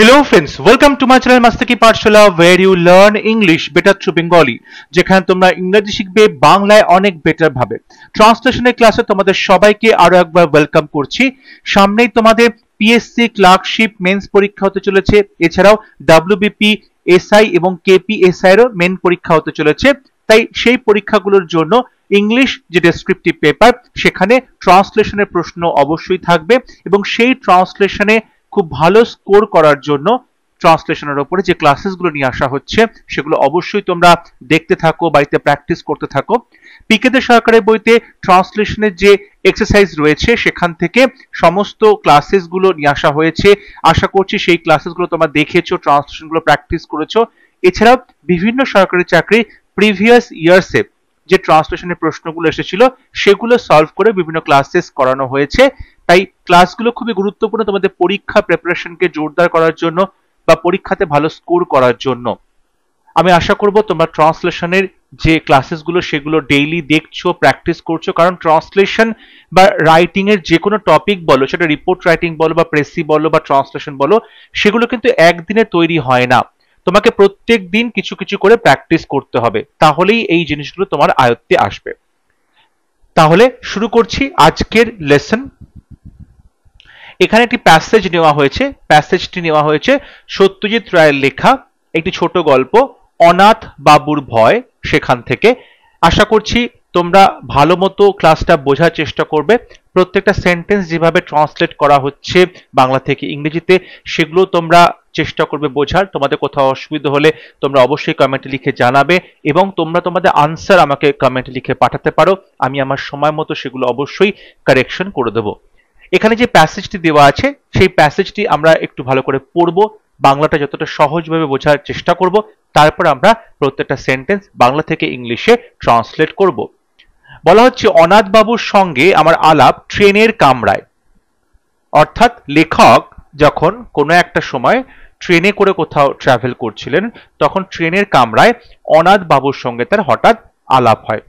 Hello friends, welcome to my channel Master Ki Pathshala where you learn English better through Bengali যেখানে তোমরা ইংরেজি শিখবে বাংলায় অনেক বেটার ভাবে। ট্রান্সলেশনের ক্লাসে তোমাদের সবাইকে আরো একবার ওয়েলকাম করছি। সামনেই তোমাদের পিএসসি ক্লার্কশিপ মেন্স পরীক্ষা হতে চলেছে, এছাড়াও ডব্লিউবিপি এসআই এবং কেপিএসআই এরও মেন পরীক্ষা হতে চলেছে। তাই সেই পরীক্ষাগুলোর জন্য ইংলিশ যে ডেসক্রিপটিভ পেপার সেখানে ট্রান্সলেশনের প্রশ্ন অবশ্যই থাকবে এবং সেই ট্রান্সলেশনে খুব ভালো স্কোর করার জন্য ট্রান্সলেশনের উপরে যে ক্লাসেসগুলো নিয়ে আসা হচ্ছে সেগুলো অবশ্যই তোমরা দেখতে থাকো, বাড়িতে প্র্যাকটিস করতে থাকো। পিকেতে সরকারের বইতে ট্রান্সলেশনের যে এক্সারসাইজ রয়েছে সেখান থেকে সমস্ত ক্লাসেসগুলো নিয়ে আসা হয়েছে। আশা করছি সেই ক্লাসেসগুলো তোমরা দেখেছো, ট্রান্সলেশনগুলো প্র্যাকটিস করেছো। এছাড়াও বিভিন্ন সরকারি চাকরি প্রিভিয়াস ইয়ার্সে যে ট্রান্সলেশনের প্রশ্নগুলো এসেছিল সেগুলো সলভ করে বিভিন্ন ক্লাসেস করানো হয়েছে। তাই ক্লাসগুলো খুবই গুরুত্বপূর্ণ তোমাদের পরীক্ষা প্রিপারেশনকে জোরদার করার জন্য বা পরীক্ষাতে ভালো স্কোর করার জন্য। আমি আশা করব তোমরা ট্রান্সলেশনের যে ক্লাসেসগুলো সেগুলো ডেইলি দেখছো, প্র্যাকটিস করছো, কারণ ট্রান্সলেশন বা রাইটিং এর যে কোনো টপিক বলো, সেটা রিপোর্ট রাইটিং বলো বা প্রেসি বলো বা ট্রান্সলেশন বলো, সেগুলো কিন্তু একদিনে তৈরি হয় না। তোমাকে প্রত্যেক দিন কিছু কিছু করে প্র্যাকটিস করতে হবে, তাহলেই এই জিনিসগুলো তোমার আয়ত্তে আসবে। তাহলে শুরু করছি আজকের লেসন। এখানে একটি প্যাসেজ নেওয়া হয়েছে, প্যাসেজটি নেওয়া হয়েছে সত্যজিৎ রায়ের লেখা একটি ছোট গল্প অনাথ বাবুর ভয়, সেখান থেকে। আশা করছি তোমরা ভালো মতো ক্লাসটা বোঝার চেষ্টা করবে। প্রত্যেকটা সেন্টেন্স যেভাবে ট্রান্সলেট করা হচ্ছে বাংলা থেকে ইংরেজিতে সেগুলো তোমরা চেষ্টা করবে বোঝার। তোমাদের কোথাও অসুবিধা হলে তোমরা অবশ্যই কমেন্টে লিখে জানাবে এবং তোমরা তোমাদের আনসার আমাকে কমেন্টে লিখে পাঠাতে পারো। আমি আমার সময় মতো সেগুলো অবশ্যই কারেকশন করে দেবো। এখানে যে প্যাসেজটি দেওয়া আছে সেই প্যাসেজটি আমরা একটু ভালো করে পড়বো, বাংলাটা যতটা সহজভাবে বোঝার চেষ্টা করব, তারপর আমরা প্রত্যেকটা সেন্টেন্স বাংলা থেকে ইংলিশে ট্রান্সলেট করব। বলা হচ্ছে অনাথ বাবুর সঙ্গে আমার আলাপ ট্রেনের কামরায়। অর্থাৎ লেখক যখন কোনো একটা সময় ট্রেনে করে কোথাও ট্রাভেল করছিলেন তখন ট্রেনের কামরায় অনাথ বাবুর সঙ্গে তার হঠাৎ আলাপ হয়।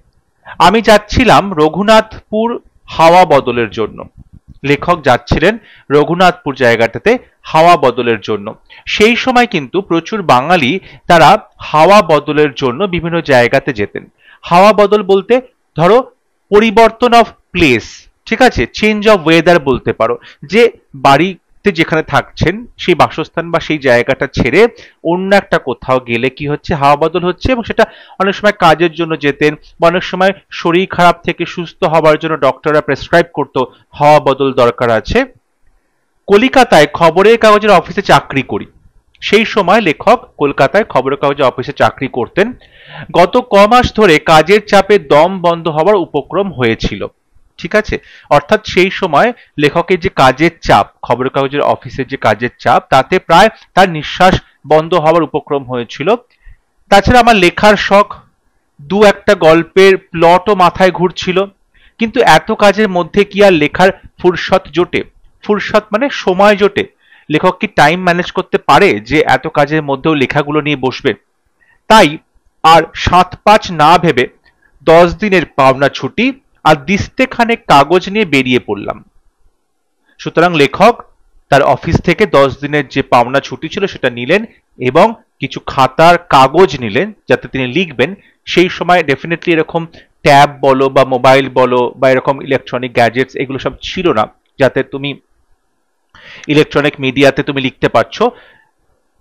আমি যাচ্ছিলাম রঘুনাথপুর হাওয়া বদলের জন্য। লেখক যাচ্ছিলেন রঘুনাথপুর জায়গাটাতে হাওয়া বদলের জন্য। সেই সময় কিন্তু প্রচুর বাঙালি তারা হাওয়া বদলের জন্য বিভিন্ন জায়গাতে যেতেন। হাওয়া বদল বলতে ধরো পরিবর্তন অফ প্লেস, ঠিক আছে, চেঞ্জ অফ ওয়েদার বলতে পারো। যে বাড়িতে যেখানে থাকছেন সেই বাসস্থান বা সেই জায়গাটা ছেড়ে অন্য একটা কোথাও গেলে কি হচ্ছে, হাওয়া বদল হচ্ছে। এবং সেটা অনেক সময় কাজের জন্য যেতেন বা অনেক সময় শরীর খারাপ থেকে সুস্থ হওয়ার জন্য ডক্টররা প্রেসক্রাইব করতো হাওয়া বদল দরকার আছে। কলিকাতায় খবরের কাগজের অফিসে চাকরি করি। সেই সময় লেখক কলকাতায় খবরের কাগজের অফিসে চাকরি করতেন। গত কমাস ধরে কাজের চাপে দম বন্ধ হওয়ার উপক্রম হয়েছিল। ঠিক আছে, অর্থাৎ সেই সময় লেখকের যে কাজের চাপ, খবরের কাগজের অফিসের যে কাজের চাপ, তাতে প্রায় তার নিঃশ্বাস বন্ধ হওয়ার উপক্রম হয়েছিল। তাছাড়া আমার লেখার শখ, দু একটা গল্পের প্লটও মাথায় ঘুরছিল, কিন্তু এত কাজের মধ্যে কি আর লেখার ফুরসত জোটে? ফুরসত মানে সময় জোটে। লেখক কি টাইম ম্যানেজ করতে পারে যে এত কাজের মধ্যেও লেখাগুলো নিয়ে বসবে? তাই আর ৭-৫ না ভেবে 10 দিনের পাওনা ছুটি আর দিস্তেখানেক কাগজ নিয়ে বেরিয়ে পড়লাম। সুতরাং লেখক তার অফিস থেকে 10 দিনের যে পাওনা ছুটি ছিল সেটা নিলেন এবং কিছু খাতার কাগজ নিলেন যাতে তিনি লিখবেন। সেই সময় ডেফিনেটলি এরকম ট্যাব বলো বা মোবাইল বলো বা এরকম ইলেকট্রনিক গ্যাজেটস এগুলো সব ছিল না যাতে তুমি ইলেকট্রনিক মিডিয়াতে তুমি লিখতে পারছো।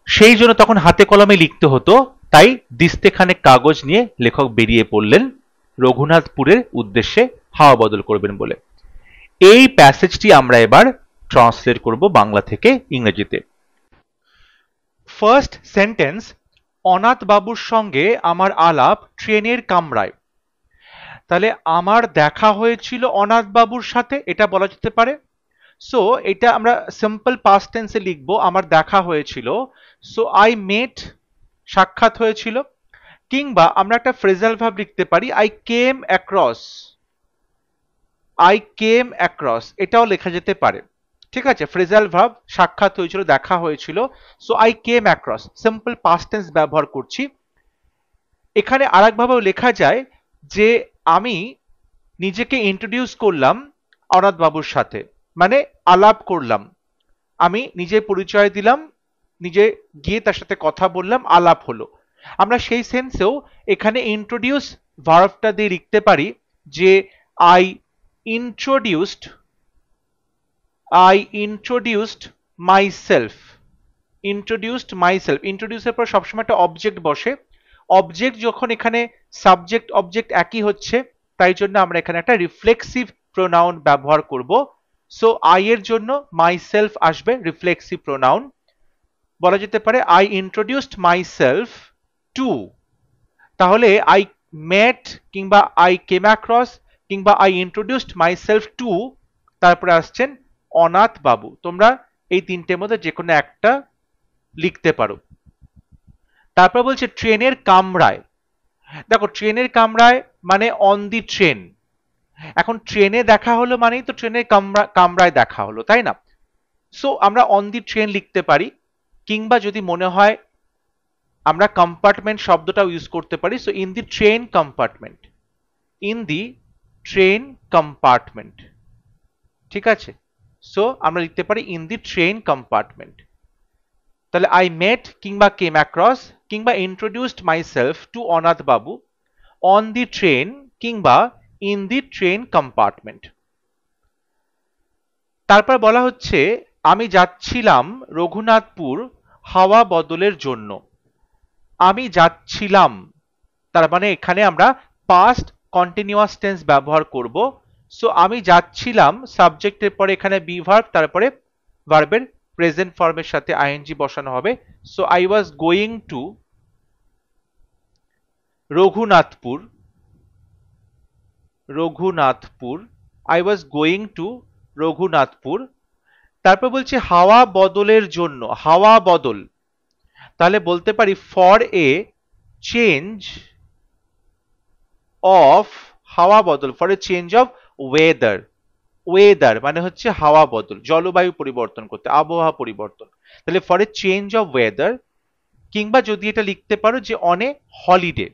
সেই জন্য তখন হাতে কলমে লিখতে হতো। তাই দিস্তেখানেক কাগজ নিয়ে লেখক বেরিয়ে পড়লেন রঘুনাথপুরের উদ্দেশ্যে হাওয়া বদল করবেন বলে। এই প্যাসেজটি আমরা এবার ট্রান্সলেট করব বাংলা থেকে ইংরেজিতে। ফার্স্ট সেন্টেন্স, অনাথ বাবুর সঙ্গে আমার আলাপ ট্রেনের কামরায়। তাহলে আমার দেখা হয়েছিল অনাথ বাবুর সাথে, এটা বলা যেতে পারে। সো এটা আমরা সিম্পল পাস্ট টেন্সে লিখবো, আমার দেখা হয়েছিল। সো আই মেট, সাক্ষাৎ হয়েছিল। কিংবা আমরা একটা ফ্রেজাল ভার্ব লিখতে পারি, I came across. I came across এটাও লেখা যেতে পারে। ঠিক আছে, ফ্রেজাল ভার্ব, সাক্ষাৎ হয়েছিল, দেখা হয়েছিল। So I came across, simple past tense ব্যবহার করছি। এখানে আরেকভাবেও লেখা যায় যে আমি নিজেকে ইন্ট্রোডিউস করলাম অনাথ বাবুর সাথে, মানে আলাপ করলাম। আমি নিজে পরিচয় দিলাম নিজে গিয়ে তার সাথে কথা বললাম, আলাপ হলো। আমরা সেই সেন্সেও এখানে ইন্ট্রোডিউস ভার্বটা দিয়ে লিখতে পারি যে আই ইন্ট্রোডিউসড মাইসেলফ। ইন্ট্রোডিউসের পর সবসময় একটা অবজেক্ট বসে। অবজেক্ট যখন এখানে সাবজেক্ট অবজেক্ট একই হচ্ছে, তাই জন্য আমরা এখানে একটা রিফ্লেক্সিভ প্রোনাউন ব্যবহার করব। সো আই এর জন্য মাইসেলফ আসবে রিফ্লেক্সিভ প্রোনাউন। বলা যেতে পারে আই ইন্ট্রোডিউসড মাইসেলফ টু। তাহলে আই মেট কিংবা আই কেম অ্যাক্রস কিংবা আই ইন্ট্রোডিউসড মাইসেলফ টু, তারপরে আসছেন অনাথ বাবু। তোমরা এই তিনটের মধ্যে যে কোনো একটা লিখতে পারো। তারপর বলছে ট্রেনের কামরায়। দেখো ট্রেনের কামরায় মানে অন দি ট্রেন। এখন ট্রেনে দেখা হলো মানেই তো ট্রেনের কামরায় দেখা হলো, তাই না? সো আমরা অন দি ট্রেন লিখতে পারি, কিংবা যদি মনে হয় আমরা কম্পার্টমেন্ট শব্দটাও ইউজ করতে পারি। So in the train compartment, in the train compartment, ঠিক আছে? সো আমরা লিখতে পারি ইন দি ট্রেন কম্পার্টমেন্ট। তাহলে আই মেট কিংবা কেম অ্যাক্রস কিংবা ইন্ট্রোডিউসড মাইসেলফ টু অনাথ বাবু অন দি ট্রেন কিংবা ইন দি ট্রেন কম্পার্টমেন্ট। তারপর বলা হচ্ছে আমি যাচ্ছিলাম রঘুনাথপুর হাওয়া বদলের জন্য। আমি যাচ্ছিলাম, তার মানে এখানে আমরা পাস্ট কন্টিনিউয়াস টেন্স ব্যবহার করব। সো আমি যাচ্ছিলাম সাবজেক্টের পরে এখানে বি ভার্ব, তারপরে ভার্বের প্রেজেন্ট ফর্মের সাথে আইএনজি বসানো হবে। So I was going to Raghunathpur, I was going to Raghunathpur. তারপর বলছে হাওয়া বদলের জন্য, হাওয়া বদল, তাহলে বলতে পারি ফর এ চেঞ্জ অফ, হাওয়া বদল, for a change of weather. Weather মানে হচ্ছে হাওয়া বদল, জলবায়ু পরিবর্তন করতে, আবহাওয়া পরিবর্তন। তাহলে for a change of weather, কিংবা যদি এটা লিখতে পারো যে অন এ হলিডে,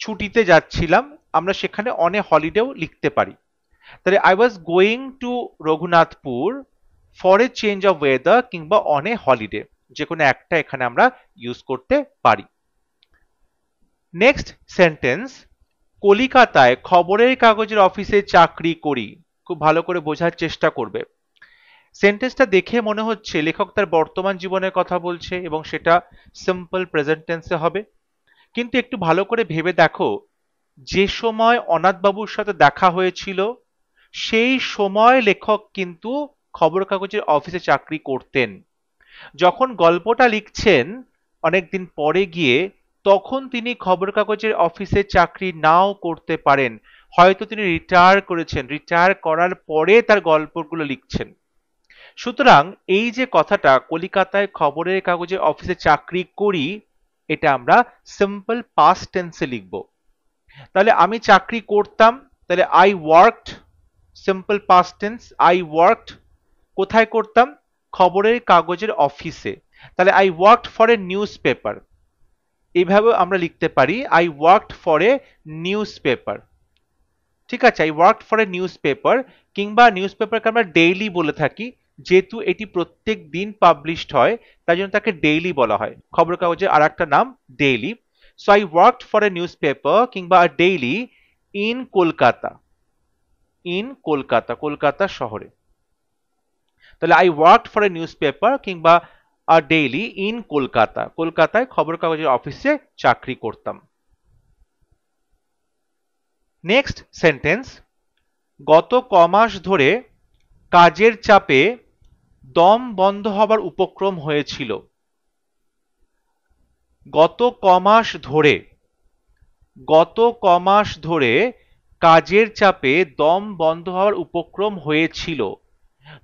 ছুটিতে যাচ্ছিলাম, আমরা সেখানে অন এ হলিডেও লিখতে পারি। তাহলে I was going to Raghunathpur for a change of weather কিংবা অন এ হলিডে, যে কোনো একটা এখানে আমরা ইউজ করতে পারি। নেক্সট সেন্টেন্স, কলিকাতায় খবরের কাগজের অফিসে চাকরি করি। খুব ভালো করে বোঝার চেষ্টা করবে। সেন্টেন্সটা দেখে মনে হচ্ছে লেখক তার বর্তমান জীবনের কথা বলছে এবং সেটা সিম্পল প্রেজেন্ট টেন্সে হবে। কিন্তু একটু ভালো করে ভেবে দেখো, যে সময় অনাথবাবুর সাথে দেখা হয়েছিল সেই সময় লেখক কিন্তু খবর কাগজের অফিসে চাকরি করতেন। যখন গল্পটা লিখছেন অনেকদিন পরে গিয়ে, তখন তিনি খবর কাগজের অফিসে চাকরি নাও করতে পারেন, হয়তো তিনি রিটায়ার করেছেন, রিটায়ার করার পরে তার গল্পগুলো লিখছেন। সুতরাং এই যে কথাটা কলিকাতায় খবরের কাগজে অফিসে চাকরি করি, এটা আমরা সিম্পল পাস্ট টেন্সে লিখব। তাহলে আমি চাকরি করতাম, তাহলে I worked, simple past tense, I worked. কোথায় করতাম? খবরের কাগজের অফিসে। তাহলে I worked for a news paper, এইভাবে আমরা লিখতে পারি I worked for a news paper. ঠিক আছে, I worked for a newspaper, কিংবা নিউজ পেপারকে আমরা ডেইলি বলে থাকি, যেহেতু এটি প্রত্যেক দিন পাবলিশড হয় তাই জন্য তাকে ডেইলি বলা হয়। খবর কাগজের আর একটা নাম daily. So I worked for a newspaper কিংবা daily in Kolkata, in Kolkata, Kolkata শহরে। তাহলে I worked for a newspaper কিংবা ডেইলি ইন কলকাতা, কলকাতায় খবর কাগজের অফিসে চাকরি করতাম। নেক্সট সেন্টেন্স, গত কমাস ধরে কাজের চাপে দম বন্ধ হবার উপক্রম হয়েছিল। গত কমাস ধরে, গত কমাস ধরে কাজের চাপে দম বন্ধ হওয়ার উপক্রম হয়েছিল।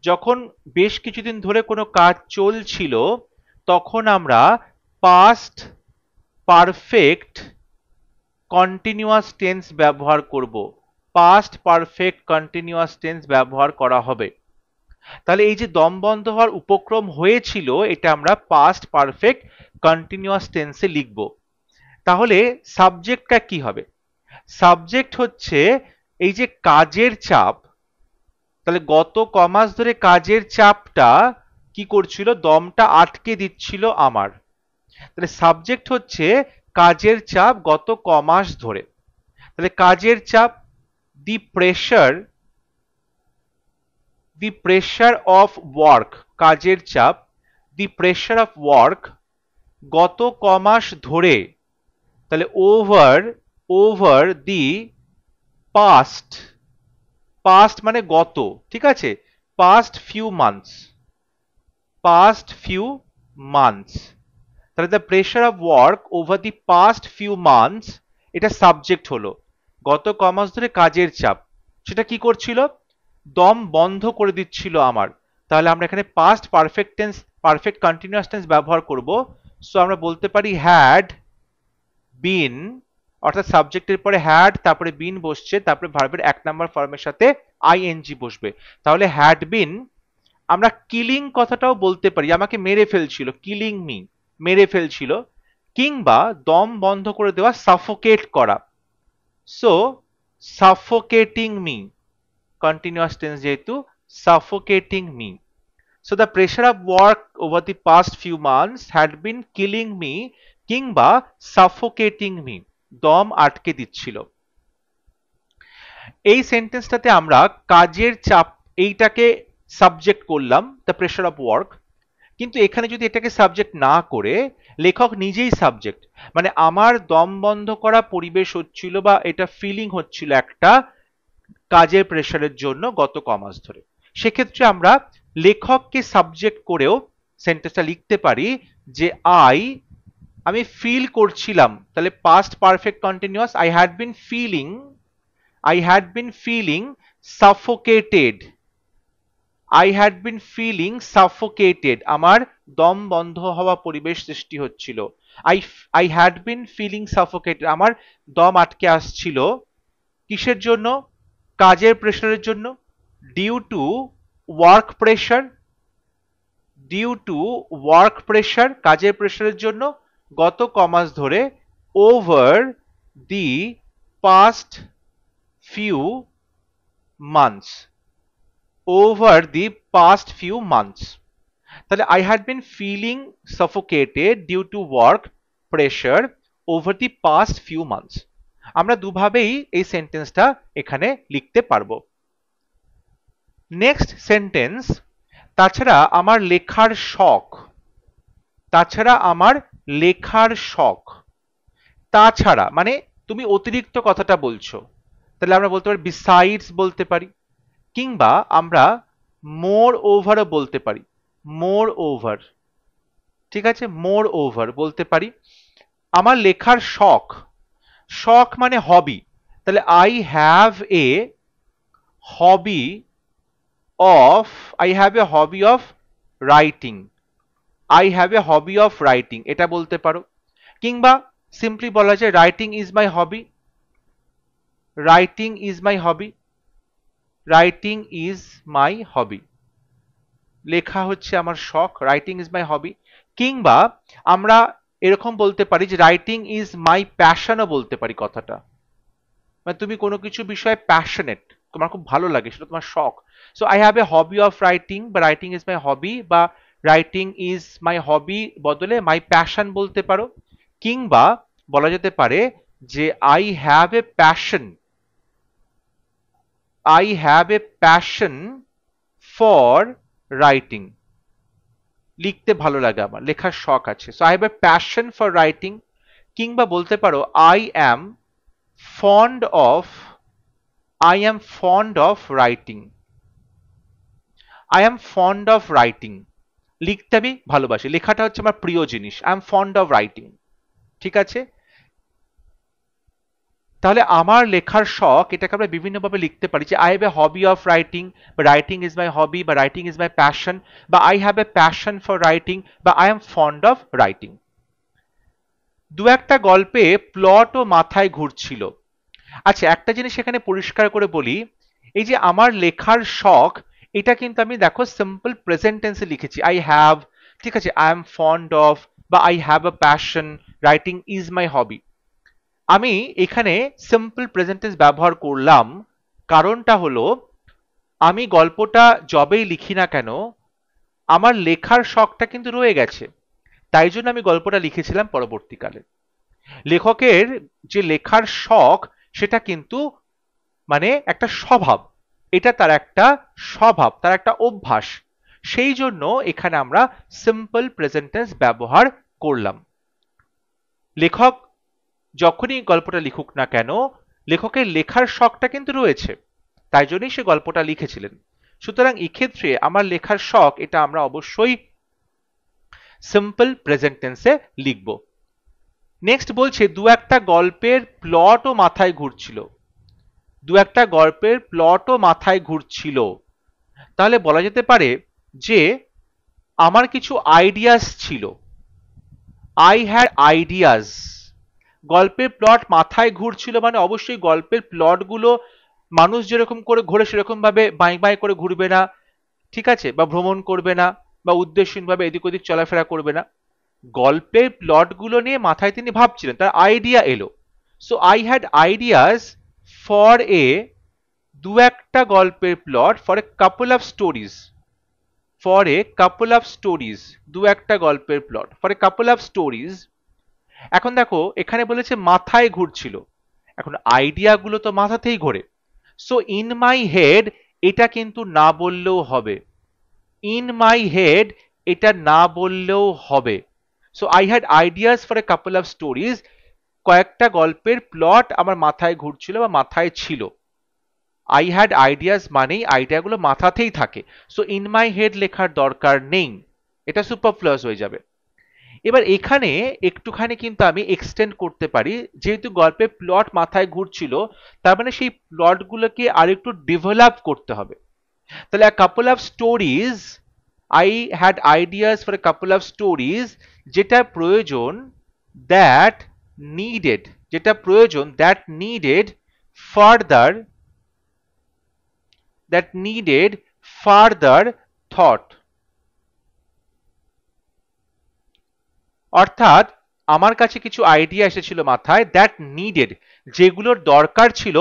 যখন বেশ কিছুদিন ধরে কোনো কাজ চলছিল তখন আমরা পাস্ট পারফেক্ট কন্টিনিউয়াস টেন্স ব্যবহার করব, পাস্ট পারফেক্ট কন্টিনিউয়াস টেন্স ব্যবহার করা হবে। তাহলে এই যে দম বন্ধ হওয়ার উপক্রম হয়েছিল, এটা আমরা পাস্ট পারফেক্ট কন্টিনিউয়াস টেন্সে লিখব। তাহলে সাবজেক্টটা কি হবে? সাবজেক্ট হচ্ছে এই যে কাজের চাপ, তাহলে গত কমাস ধরে কাজের চাপটা কি করছিল, দমটা আটকে দিচ্ছিল আমার। তাহলে সাবজেক্ট হচ্ছে কাজের চাপ গত ক মাস ধরে। তাহলে কাজের চাপ, দি প্রেশার অফ ওয়ার্ক, কাজের চাপ, দি প্রেশার অফ ওয়ার্ক গত ক মাস ধরে। তাহলে ওভার দি পাস্ট, পাস্ট মানে গত, ঠিক আছে, পাস্ট ফিউ মান্থস। তাহলে the pressure of work over the past few months, এটা সাবজেক্ট হলো। গত ক মাস ধরে কাজের চাপ, সেটা কি করছিল, দম বন্ধ করে দিচ্ছিল আমার। তাহলে আমরা এখানে past perfect tense, perfect continuous tense ব্যবহার করব। সো আমরা বলতে পারি হ্যাড বিন, অর্থাৎ সাবজেক্টের পরে হ্যাড, তারপরে বিন বসছে, তারপরে ভার্বের 1 নাম্বার ফর্মের সাথে আইএনজি বসবে। তাহলে হ্যাড বিন, আমরা কিলিং কথাটাও বলতে পারি, আমাকে মেরে ফেলছিল, কিলিং মি, মেরে ফেলছিল। কিংবা দম বন্ধ করে দেওয়া, সাফোকেট করা, so suffocating me, continuous tense যেহেতু, suffocating me. So the pressure of work over the past few months had been killing me কিংবা suffocating me, দম আটকে দিচ্ছিল। এই সেন্টেন্সটাতে আমরা কাজের চাপ এইটাকে সাবজেক্ট করলাম, the pressure of work, কিন্তু এখানে যদি এটাকে সাবজেক্ট না করে লেখক নিজেই সাবজেক্ট, মানে আমার দম বন্ধ করা পরিবেশ হচ্ছিল বা এটা ফিলিং হচ্ছিল একটা কাজের প্রেশারের জন্য গত ক মাস ধরে, সেক্ষেত্রে আমরা লেখককে সাবজেক্ট করেও সেন্টেন্সটা লিখতে পারি যে আমি ফিল করছিলাম, তাহলে past perfect continuous, I had been feeling suffocated, আমার দম বন্ধ হওয়া পরিবেশ সৃষ্টি হচ্ছিল। I had been feeling suffocated, আমার দম আটকে আসছিল, কিসের জন্য, কাজের প্রেশারের জন্য, ডিউ টু ওয়ার্ক প্রেশার, কাজের প্রেশারের জন্য গত ক মাস ধরে, over the past few months, তাহলে I had been feeling suffocated due to work pressure over the past few months. আমরা দুভাবেই এই সেন্টেন্সটা এখানে লিখতে পারবো। নেক্সট সেন্টেন্স, তাছাড়া আমার লেখার শখ, তাছাড়া মানে তুমি অতিরিক্ত কথাটা বলছো, তাহলে আমরা বলতে পারি বিসাইডস বলতে পারি, কিংবা আমরা মোর ওভারও বলতে পারি, ঠিক আছে, মোর ওভার বলতে পারি। আমার লেখার শখ মানে হবি, তাহলে I have a hobby of writing, এটা বলতে পারো। কিংবা সিম্পলি বলা যায় রাইটিং ইজ মাই হবি, লেখা হচ্ছে আমার শখ, রাইটিং ইজ মাই হবি। কিংবা আমরা এরকম বলতে পারি যে রাইটিং ইজ মাই প্যাশনও বলতে পারি কথাটা, মানে তুমি কোনো কিছু বিষয়ে প্যাশনেট, তোমার খুব ভালো লাগে, সেটা তোমার শখ। So I have a hobby of writing, বা রাইটিং ইজ মাই হবি, বা রাইটিং ইজ মাই হবি বদলে মাই প্যাশন বলতে পারো। কিংবা বলা যেতে পারে যে I have a passion for writing, লিখতে ভালো লাগে আমার, লেখার শখ আছে, so I have a passion for writing. কিংবা বলতে পারো I am fond of writing, লিখতে আমি ভালোবাসি, লেখাটা হচ্ছে আমার প্রিয় জিনিস, I am fond of writing, ঠিক আছে। তাহলে আমার লেখার শখ, এটাকে আমরা বিভিন্ন ভাবে লিখতে পারি যে I have a hobby of writing, বা রাইটিং ইজ মাই হবি, বা রাইটিং ইজ মাই প্যাশন, বা I have a passion for writing, বা I am fond of writing. দু একটা গল্পে প্লটও মাথায় ঘুরছিল। আচ্ছা, একটা জিনিস এখানে পরিষ্কার করে বলি, এই যে আমার লেখার শখ, এটা কিন্তু আমি দেখো সিম্পল প্রেজেন্ট টেন্সে লিখেছি, আই হ্যাভ, ঠিক আছে, আই এম ফন্ড অফ, বা I have a passion, writing is my hobby. আমি এখানে সিম্পল প্রেজেন্ট টেন্স ব্যবহার করলাম, কারণটা হলো আমি গল্পটা যবেই লিখি না কেন, আমার লেখার শখটা কিন্তু রয়ে গেছে, তাই জন্য আমি গল্পটা লিখেছিলাম পরবর্তীকালে। লেখকের যে লেখার শখ সেটা কিন্তু মানে একটা স্বভাব, এটা তার একটা স্বভাব, তার একটা অভ্যাস, সেই জন্য এখানে আমরা সিম্পল প্রেজেন্ট টেন্স ব্যবহার করলাম। লেখক যখনই গল্পটা লিখুক না কেন, লেখকের লেখার শখটা কিন্তু রয়েছে, তাই জন্যই সে গল্পটা লিখেছিলেন। সুতরাং এক্ষেত্রে আমার লেখার শখ এটা আমরা অবশ্যই সিম্পল প্রেজেন্ট টেন্সে লিখব। নেক্সট বলছে দু একটা গল্পের প্লটও মাথায় ঘুরছিল। দু একটা গল্পের প্লটও মাথায় ঘুরছিল, তাহলে বলা যেতে পারে যে আমার কিছু আইডিয়াস ছিল। I had ideas. গল্পের প্লট মাথায় ঘুরছিল মানে অবশ্যই গল্পের প্লট গুলো মানুষ যেরকম করে ঘোরে সেরকম ভাবে বাই বাই করে ঘুরবে না, ঠিক আছে, বা ভ্রমণ করবে না, বা উদ্দেশ্যহীনভাবে এদিক ওদিক চলাফেরা করবে না। গল্পের প্লট গুলো নিয়ে মাথায় তিনি ভাবছিলেন, তার আইডিয়া এলো। So I had ideas for a, দু একটা গল্পের plot, for a couple of stories, for a couple of stories, দু একটা গল্পের plot, for a couple of stories. এখন দেখো এখানে বলেছে মাথায় ঘুরছিল, এখন আইডিয়া গুলো তো মাথাতেই ঘোরে। সো ইন মাই হেড এটা কিন্তু না বললেও হবে, ইন মাই হেড এটা না বললেও হবে। So I had ideas for a couple of stories, কয়েকটা গল্পের প্লট আমার মাথায় ঘুরছিল বা মাথায় ছিল। আই হ্যাড আইডিয়াস মানেই আইডিয়াগুলো মাথাতেই থাকে, সো ইন মাই হেড লেখার দরকার নেই, এটা সুপারফ্লুয়াস হয়ে যাবে। এবার এখানে একটুখানি কিন্তু আমি এক্সটেন্ড করতে পারি, যেহেতু গল্পের প্লট মাথায় ঘুরছিল তার মানে সেই প্লট গুলোকে আরেকটু ডেভেলপ করতে হবে। তাহলে a couple of stories, I had ideas for a couple of stories, যেটা প্রয়োজন that needed, যেটা প্রয়োজন that needed further, that needed further thought। অর্থাৎ আমার কাছে কিছু আইডিয়া এসেছিল মাথায় দ্যাট নিডেড, যেগুলোর দরকার ছিল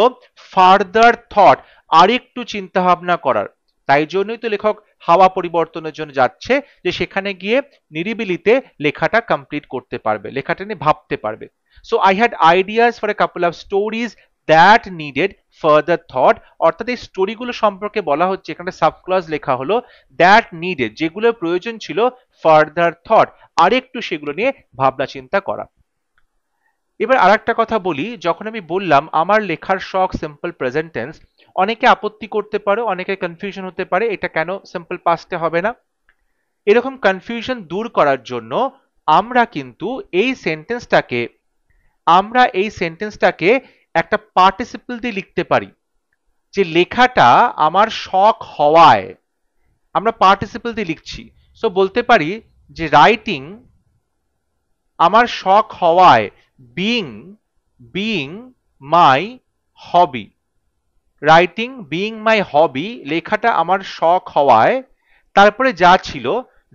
ফার্দার থট, আরেকটু চিন্তা ভাবনা করার। তাই জন্যই তো লেখক হাওয়া পরিবর্তনের জন্য যাচ্ছে, যে সেখানে গিয়ে নিরিবিলিতে লেখাটা কমপ্লিট করতে পারবে, লেখাটা নিয়ে ভাবতে পারবে। So I had ideas for a couple of stories that needed further thought, অর্থাৎ এই স্টোরিগুলো সম্পর্কে বলা হচ্ছে, এখানে সাবক্লজ লেখা হলো দ্যাট নিডেড, যেগুলো প্রয়োজন ছিল ফার্দার থট, আরেকটু সেগুলো নিয়ে ভাবনা চিন্তা করা। এবার আরেকটা কথা বলি, যখন আমি বললাম আমার লেখার শখ সিম্পল প্রেজেন্ট টেন্স, অনেকে আপত্তি করতে পারে, অনেকে কনফিউশন হতে পারে এটা কেন সিম্পল পাস্টে হবে না। এরকম কনফিউশন দূর করার জন্য আমরা কিন্তু এই সেন্টেন্সটাকে একটা পার্টিসিপল দিয়ে লিখতে পারি, যে লেখাটা আমার শখ হওয়ায়, আমরা পার্টিসিপল দিয়ে লিখছি। সো বলতে পারি যে রাইটিং আমার শখ হওয়ায়, বিইং মাই হবি, রাইটিং বিইং মাই হবি, লেখাটা আমার শখ হওয়ায়, তারপরে যা ছিল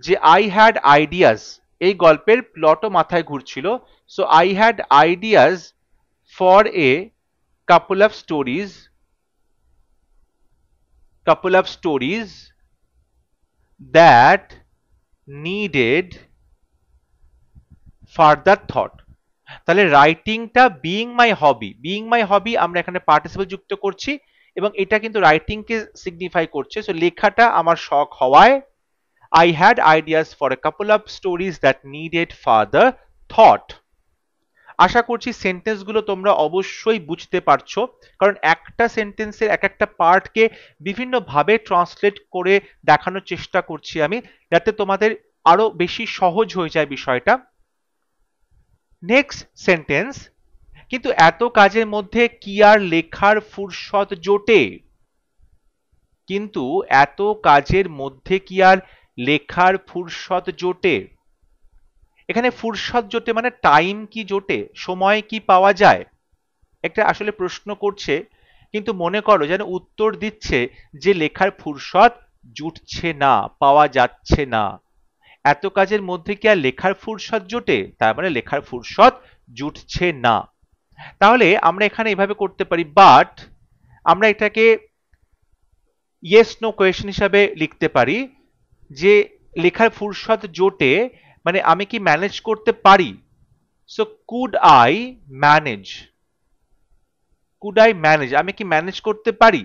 যে আই হ্যাড আইডিয়াস, এই গল্পের প্লটও মাথায় ঘুরছিল। So I had ideas for a couple of stories that needed further thought. তাহলে রাইটিংটা বিইং মাই হবি আমরা এখানে পার্টিসিপল যুক্ত করছি, এবং এটা কিন্তু রাইটিংকে সিগনিফাই করছে। সো লেখাটা আমার শখ হওয়ায় I had ideas for a couple of stories that needed further thought। আশা করছি সেন্টেন্সগুলো তোমরা অবশ্যই বুঝতে পারছো, কারণ একটা সেন্টেন্সের এক একটা পার্টকে বিভিন্ন ভাবে ট্রান্সলেট করে দেখানোর চেষ্টা করছি আমি, যাতে তোমাদের আরো বেশি সহজ হয়ে যায় বিষয়টা। নেক্সট সেন্টেন্স, কিন্তু এত কাজের মধ্যে কি আর লেখার ফুরসত জোটে, কিন্তু এত কাজের মধ্যে কি আর লেখার ফুরসত জোটে। এখানে ফুরসত জোটে মানে টাইম কি জোটে, সময় কি পাওয়া যায়, একটা আসলে প্রশ্ন করছে, কিন্তু মনে করো যেন উত্তর দিচ্ছে যে লেখার ফুরসত জুটছে না, পাওয়া যাচ্ছে না। এত কাজের মধ্যে কি আর লেখার ফুরসত জোটে, তার মানে লেখার ফুরসত জুটছে না। তাহলে আমরা এখানে এভাবে করতে পারি, বাট আমরা এটাকে ইয়েস নো কোয়েশ্চেন হিসাবে লিখতে পারি, যে লেখার ফুরসত জোটে মানে আমি কি ম্যানেজ করতে পারি। So could I manage, could I manage, আমি কি ম্যানেজ করতে পারি।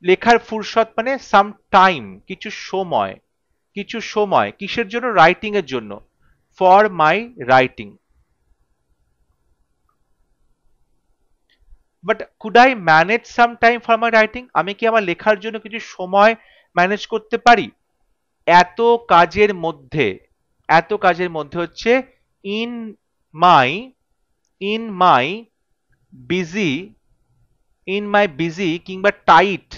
লেখার ফুরসত মানে সাম টাইম, কিছু সময়, কিছু সময় কিসের জন্য, রাইটিং এর জন্য, for my writing. But could I manage some time for my writing, আমি কি আমার লেখার জন্য কিছু সময় ম্যানেজ করতে পারি। এত কাজের মধ্যে, এত কাজের মধ্যে হচ্ছে in my, in my busy, in my busy কিংবা টাইট,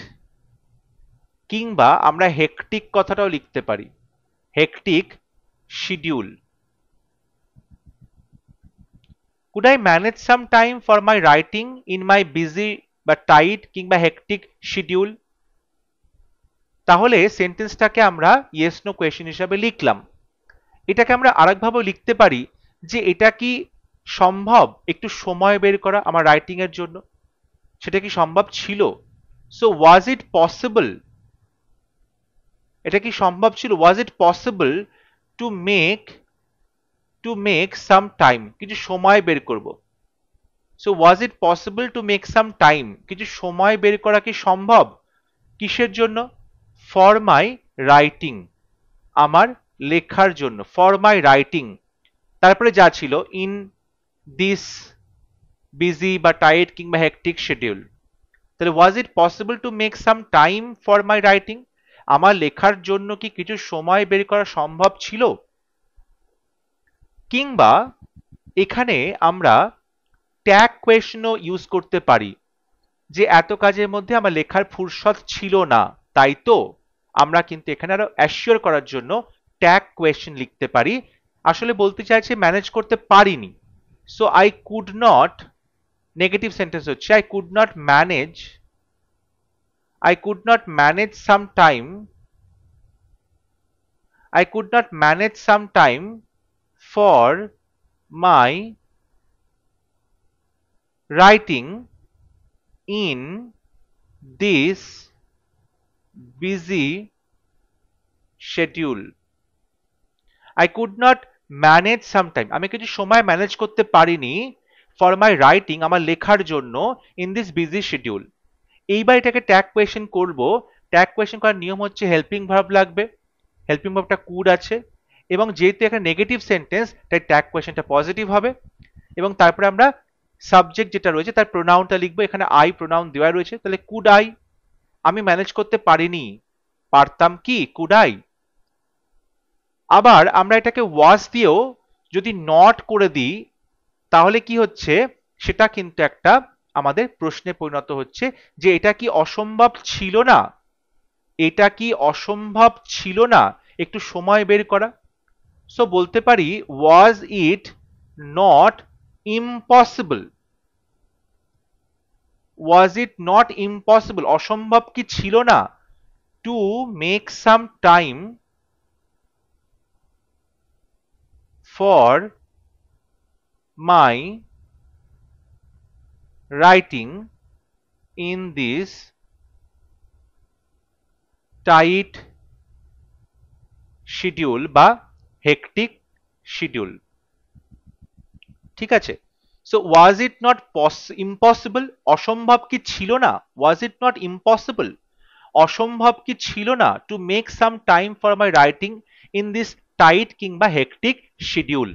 কিংবা আমরা হেকটিক কথাটাও লিখতে পারি, hectic schedule. Could I manage some time for my writing in my busy বা টাইট কিংবা হেকটিক শিডিউল। তাহলে সেন্টেন্সটাকে আমরা ইয়েস নো কোয়েশ্চেন হিসাবে লিখলাম। এটাকে আমরা আরেকভাবেও লিখতে পারি যে এটা কি সম্ভব একটু সময় বের করা আমার রাইটিং এর জন্য, সেটা কি সম্ভব ছিল। সো ওয়াজ ইট পসিবল, এটা কি সম্ভব ছিল, was it possible to make some time, কিছু সময় বের করব। So was it possible to make some time, কিছু সময় বের করা কি সম্ভব, কিসের জন্য, ফর মাই রাইটিং, আমার লেখার জন্য, ফর মাই রাইটিং। তারপরে যা ছিল ইন দিস বিজি বা টাইট কিংবা হেকটিক শিডিউল। তাহলে was it possible to make some time for my writing, আমার লেখার জন্য কি কিছু সময় বের করা সম্ভব ছিল। কিংবা এখানে আমরা ট্যাগ কোয়েশ্চেনও ইউজ করতে পারি যে এত কাজের মধ্যে আমার লেখার ফুরসত ছিল না, তাই তো। আমরা কিন্তু এখানে আরো অ্যাসিওর করার জন্য ট্যাগ কোয়েশ্চেন লিখতে পারি। আসলে বলতে চাইছে ম্যানেজ করতে পারিনি। So I could not, negative sentence হচ্ছে I could not manage, I could not manage some time, I could not manage some time for my writing in this busy schedule. I could not manage some time, আমি কিছু সময় manage করতে পারিনি for my writing, আমার লেখার জন্য in this busy schedule। এইবার এটাকে ট্যাগ কোয়েশ্চেন করব। ট্যাগ কোয়েশ্চেন করার নিয়ম হচ্ছে হেল্পিং ভার্ব লাগবে, হেল্পিং ভার্বটা কুড আছে, এবং যেহেতু একটা নেগেটিভ সেন্টেন্স তাই ট্যাগ কোয়েশ্চেনটা পজিটিভ হবে। এবং তারপরে আমরা সাবজেক্ট যেটা রয়েছে তার প্রোনাউনটা লিখবো, এখানে আই প্রোনাউন দেওয়া রয়েছে, তাহলে কুড আই, আমি ম্যানেজ করতে পারিনি, পারতাম কি, কুড আই। আবার আমরা এটাকে ওয়াজ দিয়েও যদি নট করে দিই তাহলে কি হচ্ছে, সেটা কিন্তু একটা আমাদের প্রশ্নে পরিণত হচ্ছে যে এটা কি অসম্ভব ছিল না, এটা কি অসম্ভব ছিল না একটু সময় বের করা। সো বলতে পারি was it not impossible, was it not impossible, অসম্ভব কি ছিল না, to make some time for my writing in this tight schedule বা hectic schedule। ঠিক আছে। So was it not impossible, অসম্ভব কি ছিল না, ওয়াজ ইট নট ইম্পসিবল, অসম্ভব কি ছিল না to make some time for my writing in this tight কিংবা হেকটিক শিডিউল,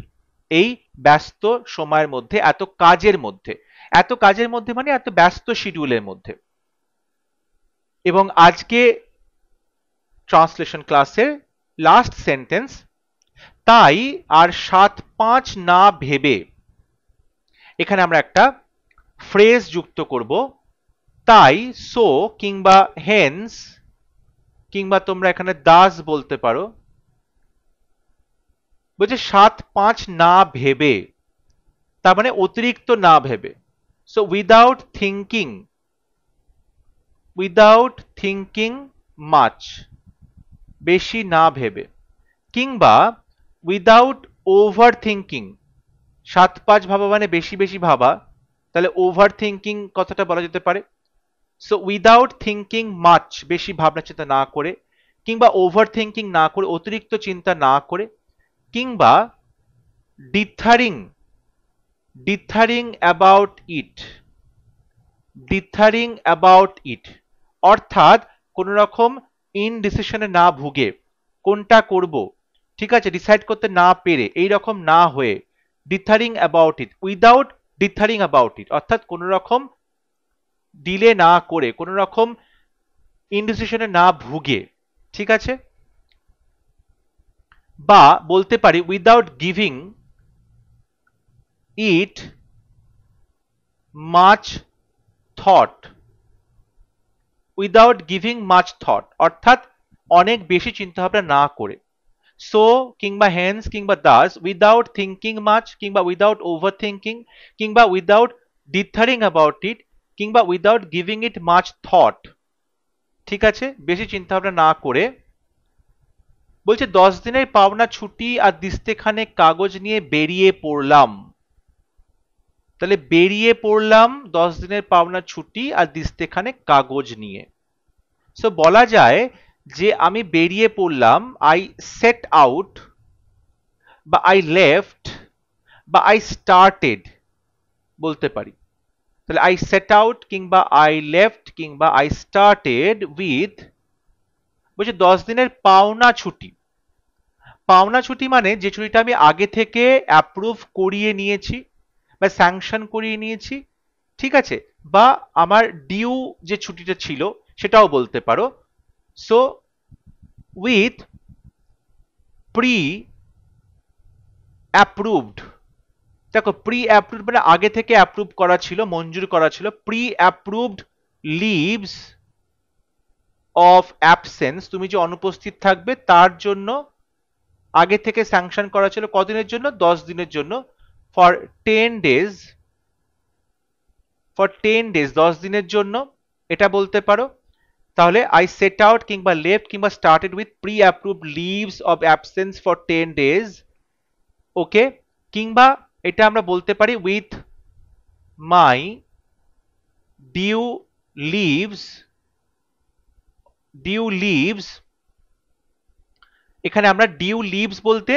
এই ব্যস্ত সময়ের মধ্যে, এত কাজের মধ্যে, এত কাজের মধ্যে মানে এত ব্যস্ত শিডিউলের মধ্যে। এবং আজকে ট্রান্সলেশন ক্লাসের লাস্ট সেন্টেন্স, তাই আর 7-5 না ভেবে, এখানে আমরা একটা ফ্রেজ যুক্ত করব, তাই, সো কিংবা হেন্স, কিংবা তোমরা এখানে দাস বলতে পারো। বলছে 7-5 না ভেবে, তার মানে অতিরিক্ত না ভেবে। So without thinking, without thinking much, বেশি না ভেবে, কিংবা উইদাউট ওভার থিঙ্কিং, 7-5 ভাবা মানে বেশি বেশি ভাবা, তাহলে ওভার থিঙ্কিং কথাটা বলা যেতে পারে। সো উইদাউট থিঙ্কিং মাচ, বেশি ভাবনা চিন্তা না করে, কিংবা ওভার থিঙ্কিং না করে, অতিরিক্ত চিন্তা না করে, কিংবা dithering dithering about it dithering about it অর্থাৎ কোন রকম ইনডিসিশনে না ভুগে, কোনটা করব ঠিক আছে ডিসাইড করতে না পেরে, এই রকম না হয়ে, dithering about it, without dithering about it অর্থাৎ কোন রকম ডিলে না করে, কোন রকম ইনডিসিশনে না ভুগে, ঠিক আছে, বা বলতে পারি উইদাউট গিভিং ইট much thought, without giving much thought অর্থাৎ অনেক বেশি চিন্তা ভাবনা না করে, সো কিংবা হেন্স কিংবা দাস, উইদাউট থিঙ্কিং মাচ কিংবা উইদাউট ওভার থিঙ্কিং কিংবা উইদাউট ডিথারিং অ্যাবাউট ইট কিংবা উইদাউট গিভিং ইট মাচ থট, ঠিক আছে, বেশি চিন্তা ভাবনা না করে। বলছে 10 দিনের পাওনা ছুটি আর দিস্তেখানে কাগজ নিয়ে বেরিয়ে পড়লাম। তাহলে বেরিয়ে পড়লাম 10 দিনের পাওনা ছুটি আর দিস্তেখানে কাগজ নিয়ে। সো বলা যায় যে আমি বেরিয়ে পড়লাম, আই সেট আউট বা আই লেফট বা আই স্টার্টেড বলতে পারি। তাহলে আই সেট আউট কিংবা আই লেফট কিংবা আই স্টার্টেড উইথ, বলছে 10 দিনের পাওনা ছুটি। পাওনা ছুটি মানে যে ছুটিটা আমি আগে থেকে অ্যাপ্রুভ করিয়ে নিয়েছি বা স্যাংশন করিয়ে নিয়েছি, ঠিক আছে, বা আমার ডিউ যে ছুটিটা ছিল সেটাও বলতে পারো। সো উইথ প্রি অ্যাপ্রুভড, দেখো প্রি অ্যাপ্রুভড মানে আগে থেকে অ্যাপ্রুভ করা ছিল, মঞ্জুর করা ছিল, pre approved leaves of absence, তুমি যে অনুপস্থিত থাকবে তার জন্য আগে থেকে স্যাংশন করা ছিল কদিনের জন্য, 10 দিনের জন্য, ফর 10 days, ফর 10 days 10 দিনের জন্য, এটা বলতে পারো। তাহলে আই সেট আউট কিংবা লেফট কিংবা started with pre approved leaves of absence for 10 days, okay, কিংবা এটা আমরা বলতে পারি with my due leaves, due leaves, এখানে আমরা ডিউ লিভস বলতে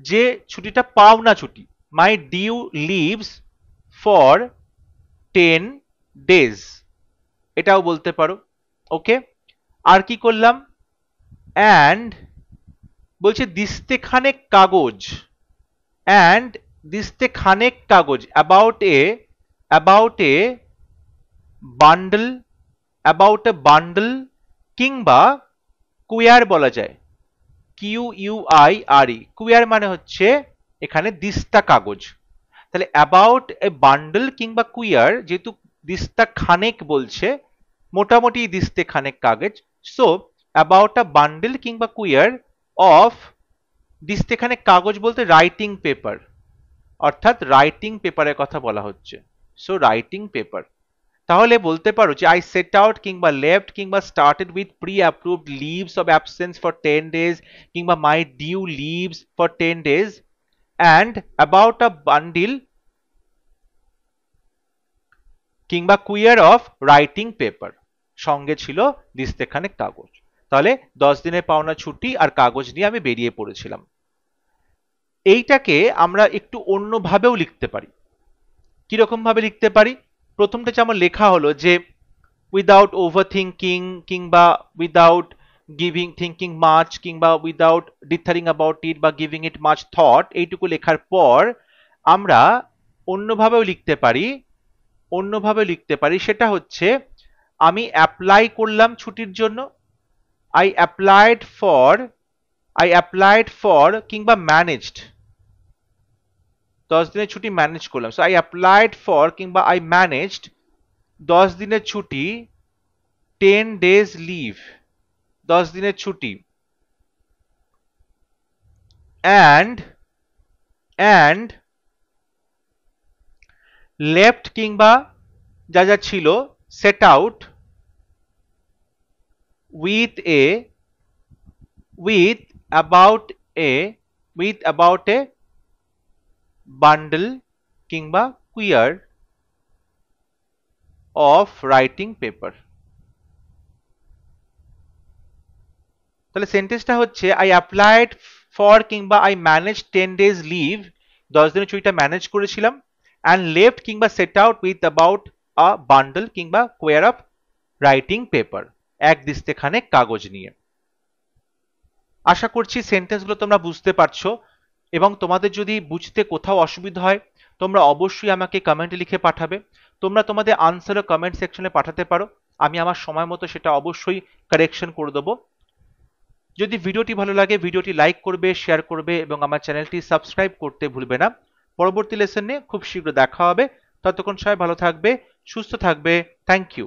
যে ছুটিটা পাওনা ছুটি, my due leaves for 10 days, এটাও বলতে পারো, ওকে। আর কি করলাম, অ্যান্ড বলছে দিস্তে খানেক কাগজ, অ্যান্ড দিস্তে খানেক কাগজ about a bundle, about a bundle কিংবা কুয়ার বলা যায়, QUIRE, কুয়ার মানে হচ্ছে এখানে দিস্তা কাগজ। তাহলে অ্যাবাউট এ বান্ডল কিংবা কুয়ার, যেহেতু দিস্তা খানেক বলছে, মোটামুটি দিস্তে খানেক কাগজ, সো অ্যাবাউট আ বান্ডল কিংবা কুয়ার অফ, দিস্তে খানেক কাগজ বলতে রাইটিং পেপার, অর্থাৎ রাইটিং পেপারের কথা বলা হচ্ছে, সো রাইটিং পেপার। তাহলে বলতে পারো যে আই সেট আউট কিংবা লেফট কিংবা started with pre approved leaves of absence for 10 days কিংবা my due leaves for 10 days and about a bundle কিংবা কুইয়ার অফ রাইটিং পেপার, সঙ্গে ছিল দিস্তেখানেক কাগজ। তাহলে 10 দিনের পাওনা ছুটি আর কাগজ নিয়ে আমি বেরিয়ে পড়েছিলাম। এইটাকে আমরা একটু অন্যভাবেও লিখতে পারি। কিরকম ভাবে লিখতে পারি, প্রথমটা যেমন লেখা হলো যে উইদাউট ওভার থিঙ্কিং কিংবা উইদাউট গিভিং থিঙ্কিং মাচ কিংবা উইদাউট ডিথারিং অ্যাবাউট ইট বা গিভিং ইট মাচ থট, এইটুকু লেখার পর আমরা অন্যভাবেও লিখতে পারি, সেটা হচ্ছে আমি অ্যাপ্লাই করলাম ছুটির জন্য, আই অ্যাপ্লাইড ফর কিংবা ম্যানেজড, 10 দিনের ছুটি ম্যানেজ করলাম, সো আই অ্যাপ্লাইড ফর কিংবা আই ম্যানেজড 10 দিনের ছুটি, 10 days লিভ, 10 দিনের ছুটি, অ্যান্ড লেফট কিংবা যা যা ছিল set out with about a bundle কিংবা কুইয়ার অফ রাইটিং পেপার। তাহলে সেন্টেন্সটা হচ্ছে আই অ্যাপ্লাইড ফর কিংবা আই ম্যানেজ 10 days লিভ, 10 দিনের ছুটিটা ম্যানেজ করেছিলাম, অ্যান্ড লেফট কিংবা set out with about a bundle কিংবা কোয়ার অফ রাইটিং পেপার, এক দিস্তেখানেক কাগজ নিয়ে। আশা করছি সেন্টেন্সগুলো তোমরা বুঝতে পারছো, এবং তোমাদের যদি বুঝতে কোথাও অসুবিধা হয় তোমরা অবশ্যই আমাকে কমেন্টে লিখে পাঠাবে। তোমরা তোমাদের আনসারও কমেন্ট সেকশনে পাঠাতে পারো, আমি আমার সময় মতো সেটা অবশ্যই কারেকশন করে দেবো। যদি ভিডিওটি ভালো লাগে ভিডিওটি লাইক করবে, শেয়ার করবে এবং আমার চ্যানেলটি সাবস্ক্রাইব করতে ভুলবে না। পরবর্তী লেসন নিয়ে খুব শীঘ্র দেখা হবে, ততক্ষণ সবাই ভালো থাকবে, সুস্থ থাকবে। Thank you.